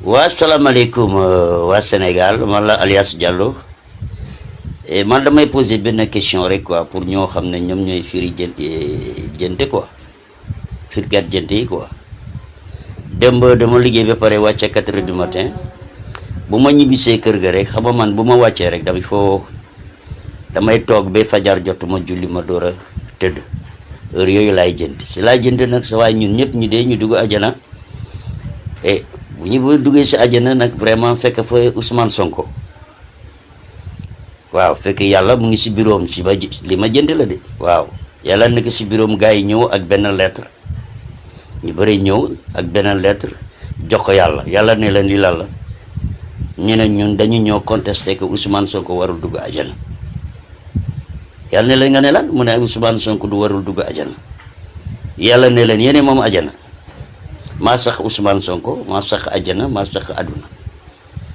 Wassalamualaikum wa Sénégal man la Alias Diallo et man damay poser benn question rek quoi pour ñoo xam ne ñoom ñooy firi jënte quoi firkat jënte yi quoi. démb dama liggéey ba pare wàcce 4 heures du matin bu ma ñibbisee kër ga rek xam nga man bu ma wàccee rek damay toog ba fajar jot ma julli ma door a tëdd heure yooyu laay jënt si laay jënt nag sa waay ñun ñëpp ñu dee ñu dugg ajana et bu ñu duggee si àjjana nag vraiment fekk fa Ousmane Sonko waaw fekk yàlla mu ngi si biroom si ba li ma jënd la de waaw yàlla nekk si biroom gars yi ñëw ak benn lettre ñu bëri ñëw ak benn lettre jox ko yàlla ne leen li lan la ñu ne ñun dañu ñëw contesté que Ousmane Sonko warul dugg àjjana yàlla ne leen nga ne lan mu ne Ousmane Sonko du warul dugg àjjana yàlla ne leen yéene moom àjjana maa sax Ousmane Sonko maa sax àjjana maa sax àdduna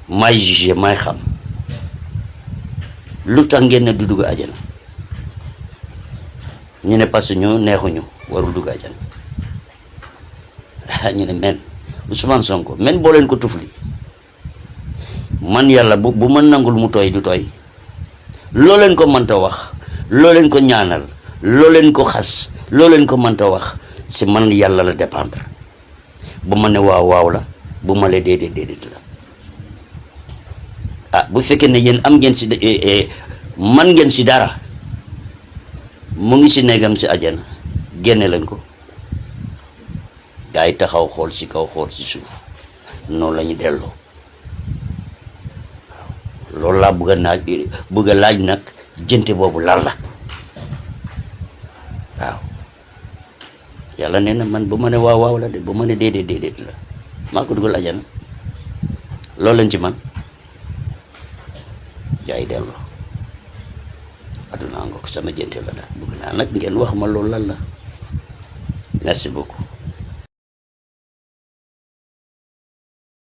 maay jugé maay xam lu tax ngeen ne du dugg àjjana ñu ne parce que ñu neexuñu warul dugg àjjana ñu ne men Ousmane Sonko men boo leen ko tufli man yàlla bu ma nangul mu tooy du tooy loo leen ko mënta wax loo leen ko ñaanal loo leen ko xas loo leen ko mënta wax si man yàlla la dépendre bu ma ne waaw waaw la bu ma le déedéet la ah bu fekkee ne yéen am ngeen si man ngeen si dara mu ngi si néegam si àjjana génne leen ko gaa yi taxaw xool si kaw xool si suuf noonu la ñu delloo waaw loolu laa bëgg a laaj nag jënte boobu lan la waaw yàlla nee na man bu ma ne waaw waaw la de bu ma ne déedéet la maa ko dugal ajana loolu lañ ci man jaay delloo aduna ngoog sama jënte la daal bëgg naa nag ngeen wax ma loolu lan la merci beaucoup.